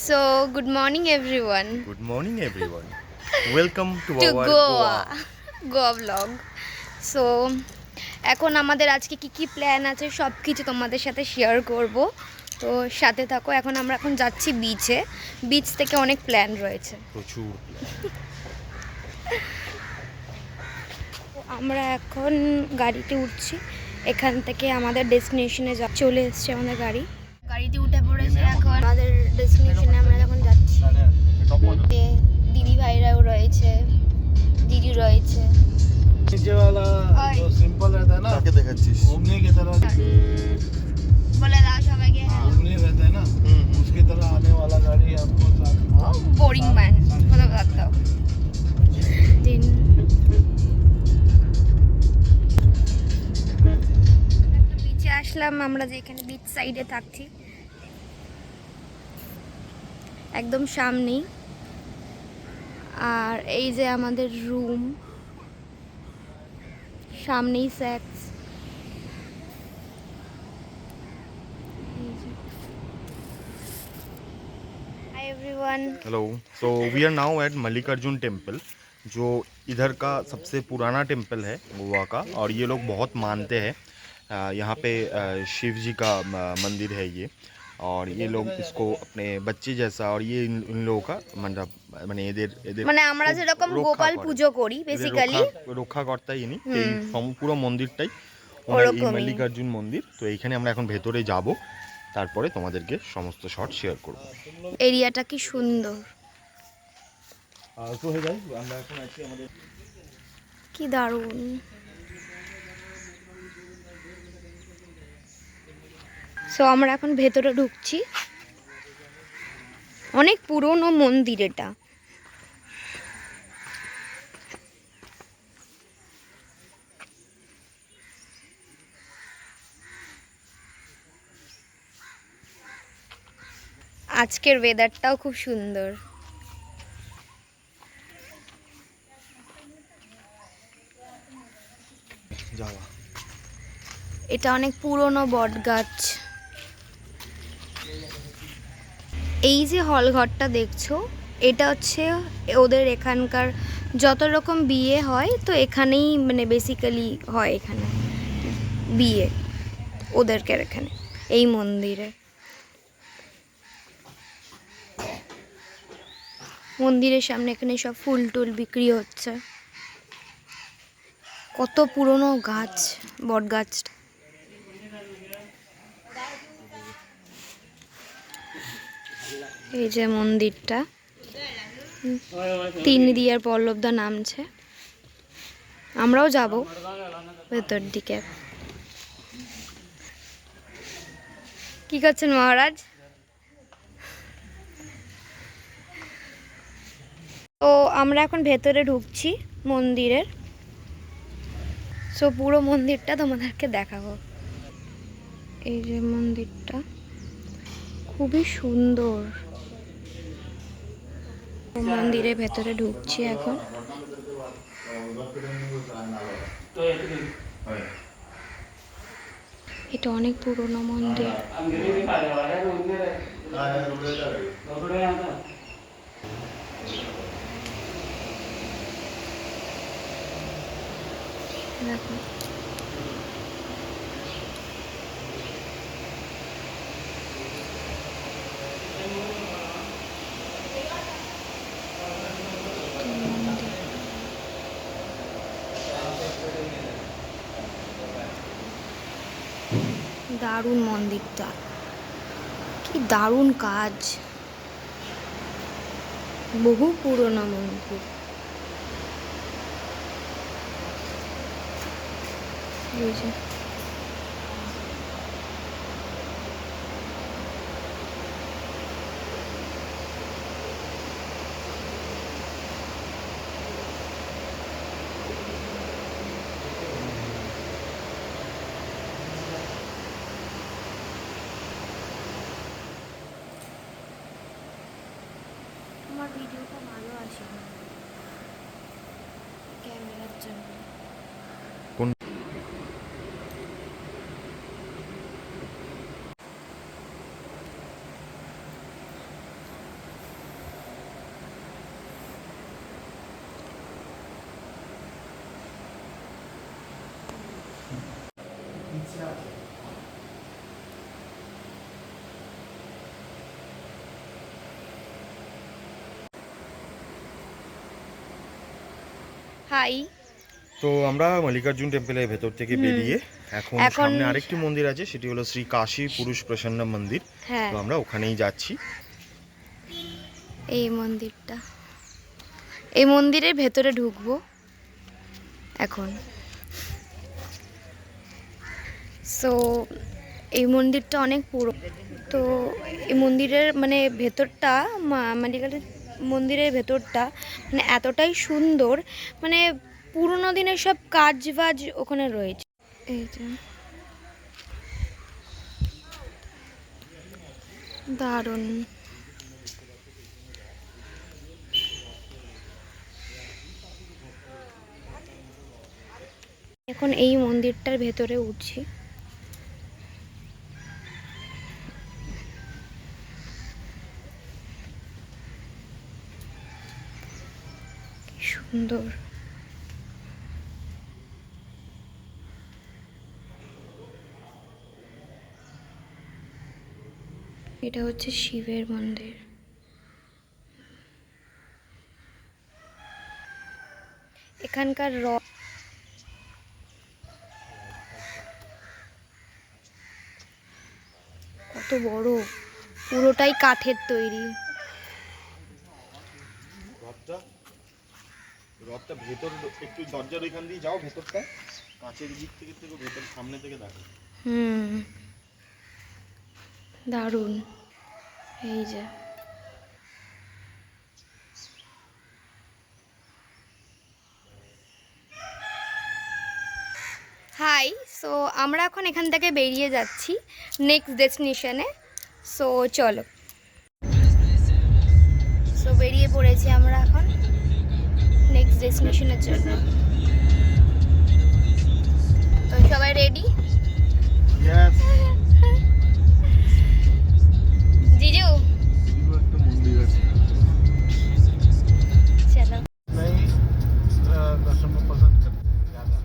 So, good morning everyone Good morning, everyone. Welcome to to our Goa Goa. Goa vlog. So, এখন আমাদের আজকে কি কি plan আছে সব কিছু তোমাদের সাথে শেয়ার করব। তো সাথে থাকো। এখন যাচ্ছি বিচে। বিচ থেকে অনেক প্ল্যান রয়েছে। প্রচুর প্ল্যান। আমরা এখন গাড়িতে উঠছি। এখান থেকে আমাদের ডেস্টিনেশনে চলে এসেছে আমাদের গাড়িতে উঠে পড়েছে। এখন আমাদের ডেস্টিনেশনে আমরা যখন যাচ্ছি দিদি ভাইরাও রয়েছে, দিদি রয়েছে। नीचे वाला जो सिंपल रहता है ना কাকে দেখাচ্ছিস? घूमने की तरह বলে দাও সবাইকে। घूमने रहता है ना उसकी तरह आने वाला गाड़ी आपको साथ বোরিং ম্যান কথা বাদ দাও। দিন বিচে আসলাম আমরা, যেখানে বিচ সাইডে থাকছি একদম সামনেই। আর এই যে আমাদের রুম, সামনেই স্যাক্স। Hi everyone. Hello. So we are now at Mallikarjun temple, जो इधर का सबसे पुराना टेम्पल है गोवा का, और ये लोग बहुत मानते हैं। यहाँ पे शिव जी का मंदिर है ये, और ये लोग इसको अपने बच्चे जैसा, और ये इन लोगों का मतलब মানে এদের মানে আমরা যেরকম গোপাল পুজো করি বেসিক্যালি রক্ষাকর্তাই ইনি। এই পুরো মন্দিরটাই ওনার এই ওরকমই। মল্লিকার্জুন মন্দির। তো এইখানে আমরা এখন ভেতরে যাব, তারপরে তোমাদেরকে সমস্ত শট শেয়ার করব। এরিয়াটা কি সুন্দর, তো হয়ে যায় আমরা এখন আছি আমাদের কি দারুণ। সো আমরা এখন ভেতরে ঢুকছি। অনেক পুরনো মন্দির এটা। আজকের ওয়েদারটাও খুব সুন্দর। যাওয়া। এটা অনেক পুরনো বট গাছ। এই যে হল ঘরটা দেখছো, এটা হচ্ছে ওদের এখানকার যত রকম বিয়ে হয় তো এখানেই মানে বেসিক্যালি হয়। এখানে বিয়ে ওদেরকে এখানে এই মন্দিরে। মন্দিরের সামনে এখানে সব ফুল টুল বিক্রি হচ্ছে। কত পুরনো গাছ, বট গাছটা। এই যে মন্দিরটা, তিনদি আর পল্লবদা নামছে। আমরাও যাব ভেতর দিকে। কি করছেন মহারাজ? তো আমরা এখন ভেতরে ঢুকছি মন্দিরের। সো পুরো মন্দিরটা তোমাদেরকে দেখাবো। এই যে মন্দিরটা খুবই সুন্দর। মন্দিরের ভেতরে ঢুকছি এখন। এটা অনেক পুরনো মন্দির। দেখো দারুণ মন্দিরটা, কি দারুণ কাজ। বহু পুরনো মন্দির। এই যে আমার ভিডিওটা ভালো আসে না ক্যামেরার জন্য। কোন হাই। তো আমরা মল্লিকার্জুন টেম্পলের ভেতর থেকে বেরিয়ে এখন সামনে আরেকটি মন্দির আছে, সেটি হলো শ্রী কাশী পুরুষ প্রসন্ন মন্দির। হ্যাঁ, তো আমরা ওখানেই যাচ্ছি। এই মন্দিরটা, এই মন্দিরের ভেতরে ঢুকবো এখন। সো এই মন্দিরটা অনেক পুরো। তো এই মন্দিরের মানে ভেতরটা, মালিকালের মন্দিরের ভেতরটা মানে এতটাই সুন্দর, মানে পুরোনো দিনের সব কাজ বাজ ওখানে রয়েছে। এই যে দারুণ। এখন এই মন্দিরটার ভেতরে উঠছি। কি সুন্দর। এটা হচ্ছে শিবের মন্দির। এখানকার কত বড়, পুরোটাই কাঠের তৈরি। রথটা ভেতর একটু দরজার ওইখান দিয়ে যাও, ভেতরটা কাঁচের দিক থেকে ভেতর সামনে থেকে দেখো। দারুণ। এই যে হাই। সো আমরা এখন এখান থেকে বেরিয়ে যাচ্ছি নেক্সট ডেস্টিনেশনে। সো চলো। সো বেরিয়ে পড়েছি আমরা এখন নেক্সট ডেস্টিনেশনের জন্য। তো সবাই রেডি? यस জিজু একটা মন্দির আছে চলো। नहीं दर्शन में पसंद करते हैं ज़्यादा,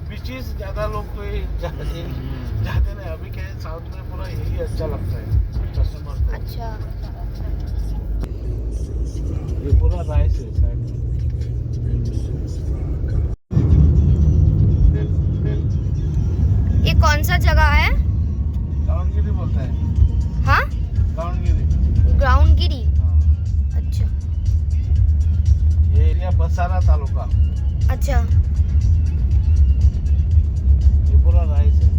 बीचेस ज़्यादा लोग तो ये जाते नहीं। अभी क्या है, साउथ में पूरा यही अच्छा लगता है कस्टमर को। अच्छा, ये पूरा राइस है साइड में। ये कौन सा जगह है? दावणगिरी बोलता है। हाँ, दावणगिरी। ग्राउंडगिरी। हाँ। अच्छा ये एरिया बसारा तालुका। अच्छा। ये पूरा राइस है।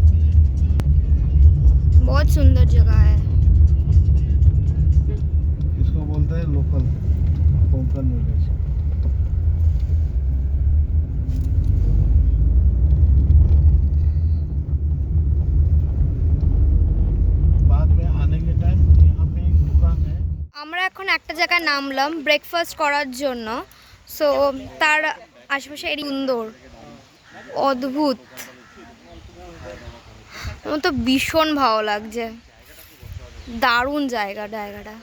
बहुत सुंदर जगह है। इसको बोलते हैं लोकल कोंकण विलेज। बाद में आने के टाइम यहाँ पे एक दुकान है। আমরা এখন একটা জায়গায় নামলাম ব্রেকফাস্ট করার জন্য। সো তার আশেপাশে এই সুন্দর, অদ্ভুত, আমার তো ভীষণ ভালো লাগছে। দারুণ জায়গাটা।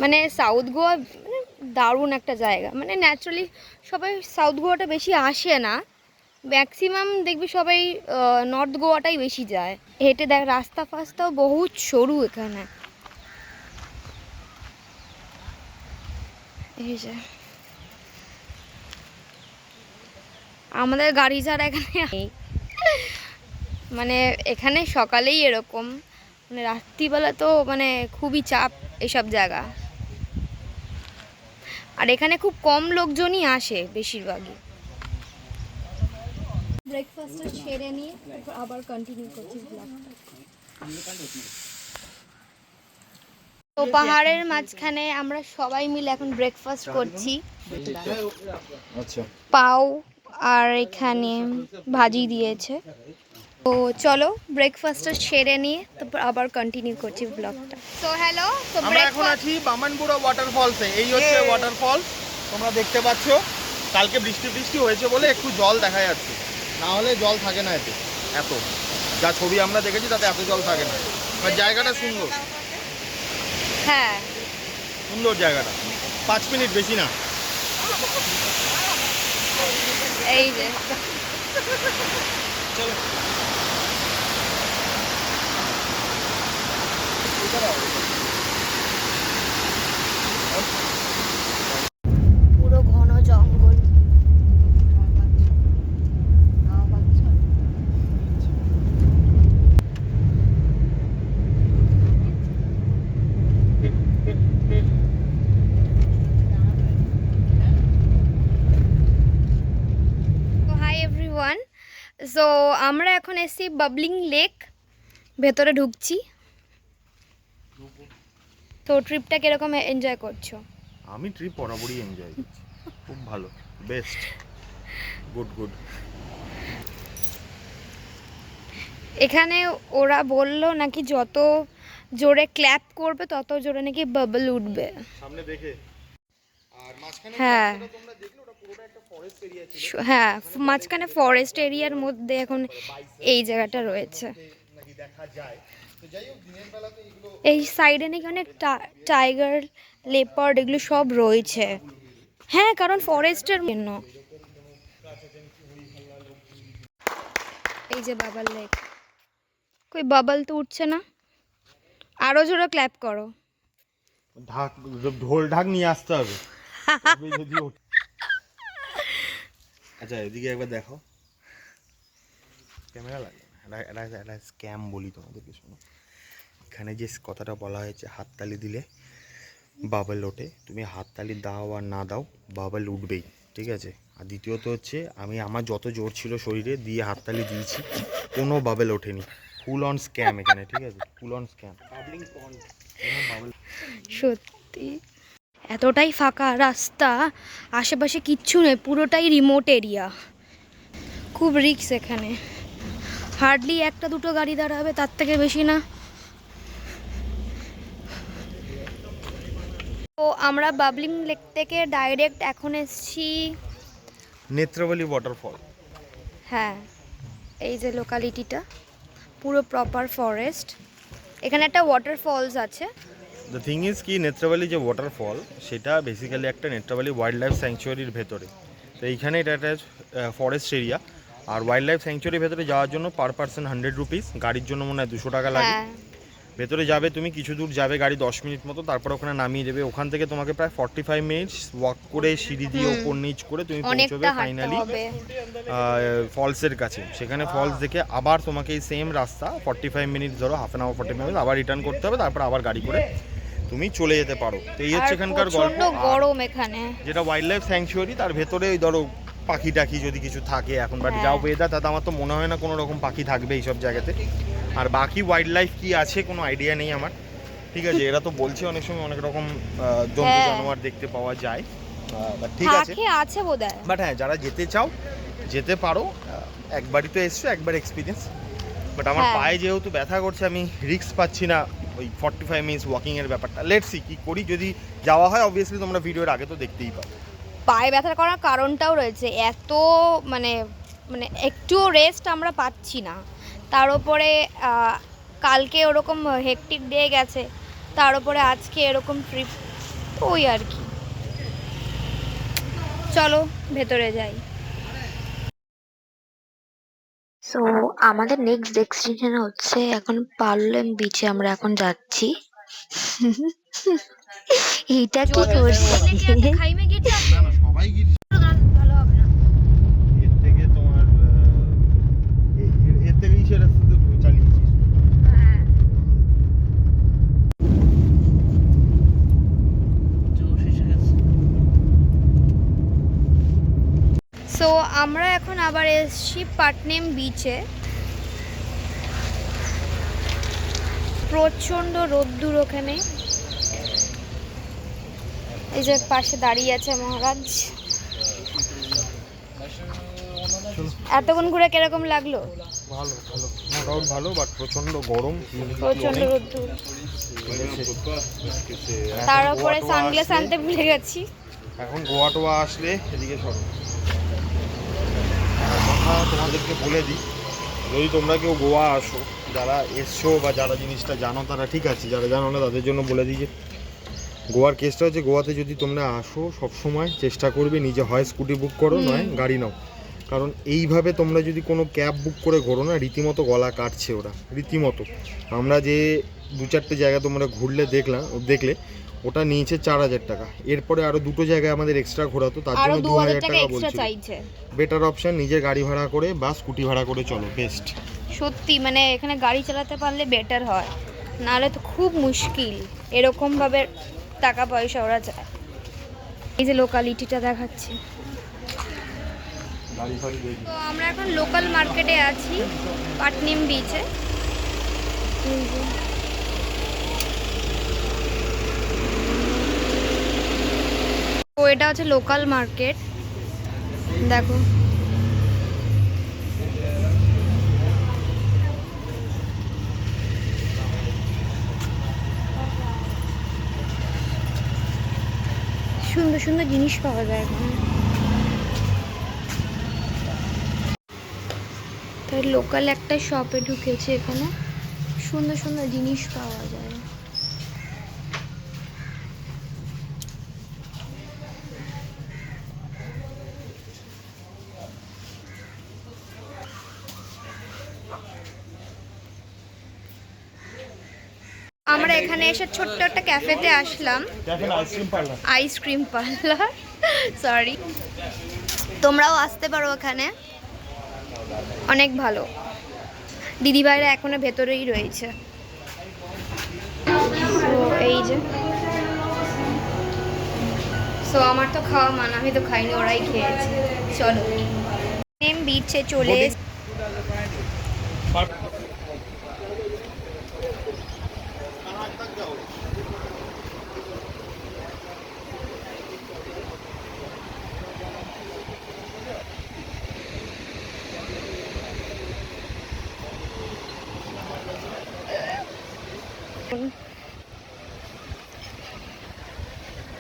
মানে সাউথ গোয়া মানে দারুণ একটা জায়গা। মানে ন্যাচারালি সবাই সাউথ গোয়াটা বেশি আসে না, ম্যাক্সিমাম দেখবি সবাই নর্থ গোয়াটাই বেশি যায়। হেঁটে দেখ, রাস্তা ফাস্তাও বহুত সরু এখানে। এই যে আমাদের গাড়ি ছাড়া এখানে নেই। মানে এখানে সকালেই এরকম, মানে রাত্রিবেলা তো মানে খুবই চাপ এসব জায়গা। আর এখানে খুব কম লোকজনই আসে বেশিরভাগই। ব্রেকফাস্টটা সেরে নিয়ে তারপর আবার কন্টিনিউ করছি ব্লগটা। তো পাহাড়ের মাঝখানে আমরা সবাই মিলে এখন ব্রেকফাস্ট করছি। আচ্ছা, পাও আর এখানে ভাজি দিয়েছে। তো চলো ব্রেকফাস্টটা সেরে নিয়ে তারপর আবার কন্টিনিউ করছি ব্লগটা। তো হ্যালো, তো আমরা এখন আছি বামনপুরা ওয়াটারফলসে। এই হচ্ছে ওয়াটারফল, তোমরা দেখতে পাচ্ছ। কালকে বৃষ্টি হয়েছে বলে একটু জল দেখা যাচ্ছে, না হলে জল থাকে না এতে। এত যা ছবি আমরা দেখেছি তাতে এত জল থাকে না। আর জায়গাটা সুন্দর, হ্যাঁ সুন্দর জায়গাটা। 5 মিনিট, বেশি না। এই যে সো আমরা এখন এসেছি বাবলিং লেক, ভেতরে ঢুকছি। তো ট্রিপটা কিরকম এনজয় করছো? আমি ট্রিপ বরাবরই এনজয় করছি, খুব ভালো, বেস্ট, গুড। এখানে ওরা বললো নাকি যত জোরে ক্ল্যাপ করবে তত জোরে নাকি বাবল উঠবে। সামনে দেখে আর মাঝখানে হ্যাঁ তোমরা দেখলে ওটা পুরোটা একটা ফরেস্ট এরিয়া ছিল, হ্যাঁ, মাঝখানে ফরেস্ট এরিয়ার মধ্যে এখন এই জায়গাটা রয়েছে। নাকি দেখা যায়। তো যাই হোক, দিনের বেলা তো এগুলো এই সাইডে নাকি অনেক টাইগার, লেপার্ড এগুলো সব রয়েছে। হ্যাঁ, কারণ ফরেস্টের জন্য। এই যে বাবল লেক, কই বাবল তো উঠছে না, আরো জোরে ক্ল্যাপ করো। ঢোল ঢাক নিয়ে আসতে হবে তবে যদি ওঠে। আচ্ছা এদিকে একবার দেখো, ক্যামেরা লাগে একটা স্ক্যাম বলি তোমাদেরকে, শোনো। এখানে যে কথাটা বলা হয়েছে হাততালি দিলে বাবল ওঠে, তুমি হাততালি দাও আর না দাও বাবল উঠবেই, ঠিক আছে? আর দ্বিতীয়ত হচ্ছে, আমি আমার যত জোর ছিল শরীরে দিয়ে হাততালি দিয়েছি, কোনো বাবল ওঠেনি। ফুল অন স্ক্যাম এখানে, ঠিক আছে? Full on scam. সত্যি এতটাই ফাঁকা রাস্তা, আশেপাশে কিচ্ছু নেই, পুরোটাই রিমোট এরিয়া, খুব রিস্ক এখানে। হার্ডলি একটা দুটো গাড়ি দাঁড়াবে, তার থেকে বেশি না। তো আমরা বাবলিং লেক থেকে ডাইরেক্ট এখন এসছি নেত্রবলি ওয়াটারফল। হ্যাঁ, এই যে লোকালিটিটা পুরো প্রপার ফরেস্ট, এখানে একটা ওয়াটারফলস আছে। দ্য থিং ইজ কি, নেত্রবলি যে ওয়াটারফল সেটা বেসিক্যালি একটা নেত্রবলি ওয়াইল্ড লাইফ স্যাংচুয়ারির ভেতরে। তো এইখানে এটা একটা ফরেস্ট এরিয়া, আর ওয়াইল্ড লাইফ স্যাংচুয়ারির ভেতরে যাওয়ার জন্য পার পার্সন 100 রুপিস, গাড়ির জন্য মনে হয় 200 টাকা লাগে। হ্যাঁ, ভেতরে যাবে তুমি, কিছু দূর যাবে গাড়ি 10 মিনিট মতো, তারপর ওখানে নামিয়ে দেবে। ওখান থেকে তোমাকে প্রায় 45 মিনিটস ওয়াক করে সিঁড়ি দিয়ে ওপর নিচ করে তুমি পৌঁছবে অনেকটা হাঁটতে ফাইনালি হবে। ফলসের কাছে। সেখানে ফলস দেখে আবার তোমাকে এই সেম রাস্তা 45 মিনিট, ধরো হাফ অ্যান আওয়ার 40 মিনিট আবার রিটার্ন করতে হবে, তারপর আবার গাড়ি করে তুমি চলে যেতে পারো। তো এই হচ্ছে আর এখানকার গল্প। প্রচন্ড গরম এখানে। যেটা ওয়াইল্ড লাইফ স্যাংচুয়ারি, তার ভেতরে ওই ধরো পাখি টাখি যদি কিছু থাকে এখন, বাট হ্যাঁ। যাও ওয়েদার, তাতে আমার তো মনে হয় না কোনো রকম পাখি থাকবে এইসব জায়গাতে। আর বাকি ওয়াইল্ড লাইফ কী আছে কোনো আইডিয়া নেই আমার, ঠিক আছে? এরা তো বলছে অনেক সময় অনেক রকম জন্তু হ্যাঁ। জানোয়ার দেখতে পাওয়া যায়, বাট ঠিক আছে। আছে বোধহয়। বাট হ্যাঁ, যারা যেতে চাও যেতে পারো, একবারই তো এসছো, একবার এক্সপিরিয়েন্স। বাট আমার হ্যাঁ। পায়ে যেহেতু ব্যথা করছে, আমি রিস্ক পাচ্ছি না ওই 45 মিনিটস ওয়াকিংয়ের ব্যাপারটা। লেটস সি কী করি, যদি যাওয়া হয় অবভিয়াসলি তোমরা ভিডিওর আগে তো দেখতেই পাবে। পায়ে ব্যথা করার কারণটাও রয়েছে, এত মানে মানে একটুও রেস্ট আমরা পাচ্ছি না। তার উপরে কালকে ওরকম হেকটিক ডে গেছে, তার উপরে আজকে এরকম ট্রিপ, ওই আর কি। চলো ভেতরে যাই। সো আমাদের নেক্সট ডেস্টিনেশন হচ্ছে এখন পার্লেম বিচে আমরা এখন যাচ্ছি। এইটা কি করছে? সবাই ভালো হবে না। এর থেকে তোমার এর থেকে ইসে রাস্তাতে চালিয়েছিস। সো আমরা এখন আবার এসছি পাটনেম বিচে। প্রচন্ড রোদ্দুর ওখানে। এই যে পাশে দাঁড়িয়ে আছে মহারাজ। এতক্ষণ ঘুরে কিরকম লাগলো? ভালো ভালো, নো ডাউট ভালো, বাট প্রচন্ড গরম, প্রচন্ড রোদ্দুর, তার উপরে সানগ্লাস আনতে ভুলে গেছি। এখন গোয়া টোয়া আসলে এদিকে সরো। কথা তোমাদেরকে বলে দিই, যদি তোমরা কেউ গোয়া আসো, যারা এসছো বা যারা জিনিসটা জানো তারা ঠিক আছে, যারা জানো না তাদের জন্য বলে দিই যে গোয়ার কেসটা হচ্ছে, গোয়াতে যদি তোমরা আসো সবসময় চেষ্টা করবে নিজে হয় স্কুটি বুক করো, নয় গাড়ি নাও। কারণ এইভাবে তোমরা যদি কোনো ক্যাব বুক করে ঘোরো না, রীতিমতো গলা কাটছে ওরা, রীতিমতো। আমরা যে 2-4টে জায়গা তোমরা ঘুরলে দেখলে ওটা নিয়েছে 4000 টাকা। এরপরে আরও 2টো জায়গায় আমাদের এক্সট্রা ঘোরাতো, তার জন্য 2000 টাকা বলছিল। বেটার অপশন নিজের গাড়ি ভাড়া করে বা স্কুটি ভাড়া করে চলো, বেস্ট। সত্যি মানে এখানে গাড়ি চালাতে পারলে বেটার হয়, নাহলে তো খুব মুশকিল এরকমভাবে টাকা পয়সা ওরা চায়। এই যে লোকালিটিটা দেখাচ্ছি, गाड़ी फाड़ी देगी। তো আমরা এখন লোকাল মার্কেটে আছি পাটনিম বিচে। তো এটা হচ্ছে লোকাল মার্কেট, দেখো সুন্দর সুন্দর জিনিস পাওয়া যায় এখানে। তাই লোকাল একটা শপে ঢুকেছে, এখানে সুন্দর সুন্দর জিনিস পাওয়া যায়। আমরা এখানে এসে ছোট্ট একটা ক্যাফেতে আসলাম, ice cream parlour. Ice cream parlour, sorry. তোমরাও আসতে পারো, এখানে অনেক ভালো। দিদিভাইরা এখনো ভেতরেই রয়েছে। তো এই যে, সো আমার তো খাওয়া মানা, আমি তো খাইনি, ওরাই খেয়েছে। চলো বিচে চলে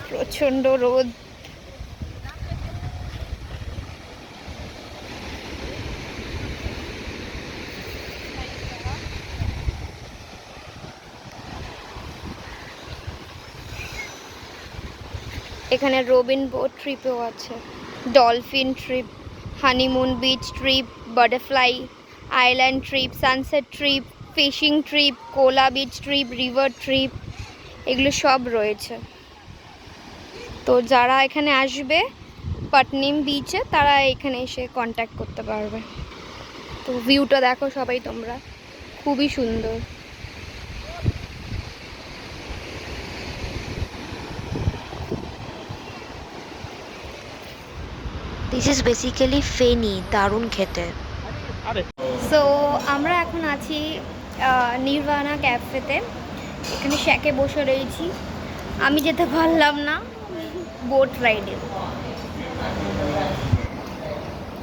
প্রচন্ড রোদ। এখানে রবিন বোট ট্রিপও আছে, dolphin trip, honeymoon beach trip, butterfly island trip, sunset trip, fishing trip, coral beach trip, river trip, এগুলো সব রয়েছে। তো যারা এখানে আসবে পাটনিম বিচে, তারা এখানে এসে কন্ট্যাক্ট করতে পারবে। তো ভিউটা দেখো সবাই তোমরা, খুবই সুন্দর। দিস ইজ বেসিক্যালি ফেনি, দারুণ খেতে। সো আমরা এখন আছি নির্বাণা ক্যাফেতে, এখানে শ্যাকে বসে রয়েছি। আমি যেতে পারলাম না বোট রাইডে,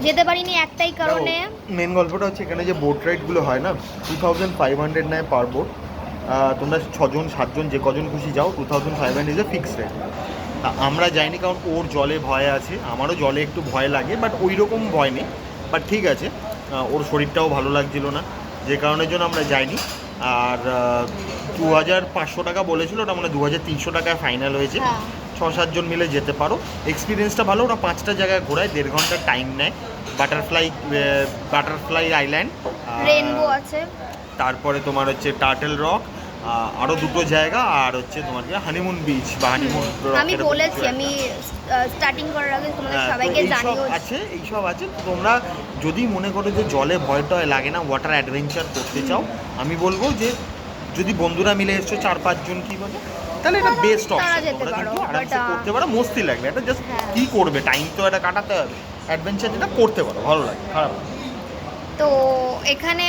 যেতে পারিনি একটাই কারণে। মেন গল্পটা হচ্ছে এখানে যে বোট রাইডগুলো হয় না, 2500 নেয় পার বোট। তোমরা 6 জন 7 জন যে কজন খুশি যাও, 2500 ইজ এ ফিক্সড রেট। আমরা যাইনি কারণ ওর জলে ভয় আছে, আমারও জলে একটু ভয় লাগে, বাট ওই রকম ভয় নেই। বাট ঠিক আছে, ওর শরীরটাও ভালো লাগছিল না, যে কারণের জন্য আমরা যাইনি। আর 2500 টাকা বলেছিল, ওটা মানে 2300 টাকায় ফাইনাল হয়েছে। 6-7 জন মিলে যেতে পারো, এক্সপিরিয়েন্সটা ভালো। ওরা 5টা জায়গায় ঘোরায়, 1.5 ঘন্টার টাইম নেয়। বাটারফ্লাই আইল্যান্ড, রেনবো আছে, তারপরে তোমার হচ্ছে টার্টেল রক, আরও 2টো জায়গা, আর হচ্ছে তোমার হানিমুন বিচ বা হানিমুন রক। আমি বলেছি, আমি স্টার্টিং করার আগে তোমাদের সবাইকে জানিয়েছি আছে, এইসব আছে। তোমরা যদি মনে করো যে জলে ভয়টা লাগে না, ওয়াটার অ্যাডভেঞ্চার করতে চাও, আমি বলবো যে যদি বন্ধুরা মিলে এসছো 4-5 জন কি বলে, তাহলে এটা বেস্ট অপশন। তোমরা কিন্তু আরামসে করতে পারো, মস্তি লাগবে। এটা জাস্ট কি করবে, টাইম তো এটা কাটাতে হবে। অ্যাডভেঞ্চার যেটা করতে পারো, ভালো লাগে, খারাপ না। তো এখানে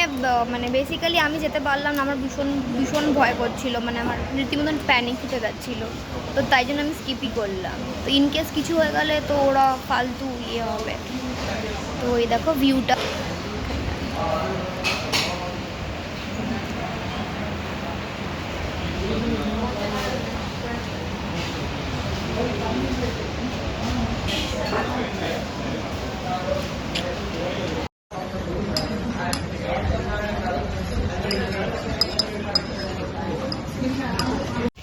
মানে বেসিক্যালি আমি যেতে পারলাম না, আমার ভীষণ ভীষণ ভয় করছিল, মানে আমার রীতিমতন প্যানিক উঠে যাচ্ছিলো। তো তাই জন্য আমি স্কিপই করলাম। তো ইনকেস কিছু হয়ে গেলে তো ওরা ফালতু ইয়ে হবে। তো এই দেখো ভিউটা,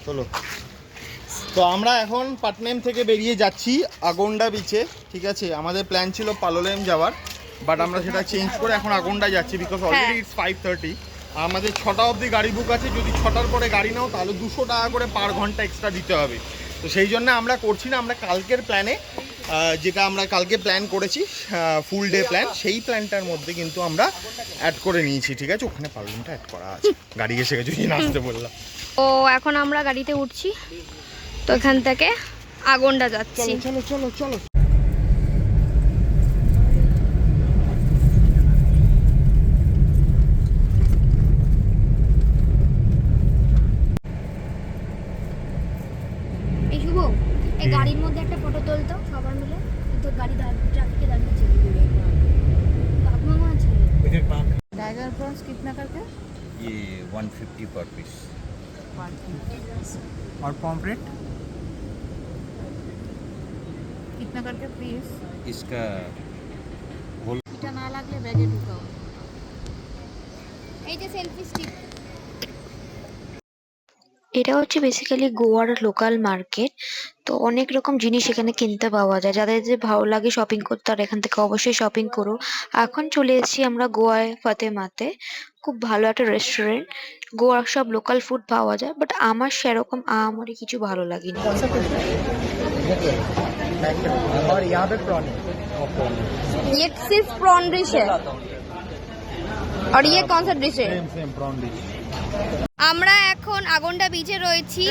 চলো। তো আমরা এখন পাটনেম থেকে বেরিয়ে যাচ্ছি আগন্ডা বিচে, ঠিক আছে। আমাদের প্ল্যান ছিল পালোলেম যাওয়ার, বাট আমরা সেটা চেঞ্জ করে এখন আগন্ডা যাচ্ছি, বিকজ অলরেডি ইটস 5:30। আমাদের 6টা অবধি গাড়ি বুক আছে। যদি 6টার পরে গাড়ি নাও তাহলে 200 টাকা করে পার ঘন্টা এক্সট্রা দিতে হবে। তো সেই জন্য আমরা করছি না, আমরা কালকের প্ল্যানে, যেটা আমরা কালকে প্ল্যান করেছি ফুল ডে প্ল্যান, সেই প্ল্যানটার মধ্যে কিন্তু আমরা অ্যাড করে নিয়েছি, ঠিক আছে। ওখানে পালোলেমটা অ্যাড করা আছে, গাড়ি এসে গেছে, আসতে বললাম। তো এখন আমরা গাড়িতে উঠছি, তো এখান থেকে আগন্ডা যাচ্ছি। চলো চলো চলো চলো। গাড়ির মধ্যে একটা ফটো তুলতো সবার মিলে, কিন্তু গাড়ি ট্রাফিকে দাঁড়িয়েছে। কাকমামা আছে। टाइगर प्रॉन्स कितना करके? ये 150 पर पीस। और पॉम्फ्रेट कितना करके पीस? इसका এটা না লাগলে ব্যাগে ঢুকাও। এই যে সেলফি স্টিক। এটা হচ্ছে বেসিক্যালি গোয়ার লোকাল মার্কেট। তো অনেক রকম জিনিস এখানে কিনতে পাওয়া যায়, যাদের যে ভালো লাগে শপিং করতে আর এখান থেকে অবশ্যই শপিং করো। এখন চলে এসেছি আমরা গোয়ায় ফাতেমাতে, খুব ভালো একটা রেস্টুরেন্ট। গোয়ার সব লোকাল ফুড পাওয়া যায়, বাট আমার সেরকম আমারই কিছু ভালো লাগেনি। और यहाँ पे प्रॉन है। ये सिर्फ प्रॉन डिश है और ये कौन सा डिश है? Same prawn dish. আমরা এখন আগন্ডা বিচে রয়েছি।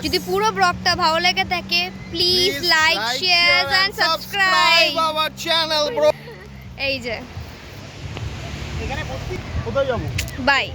যদি পুরো ব্লগটা ভালো লেগে থাকে please like share and subscribe our channel, bro. এই যে কোথায় যাবো? বাই।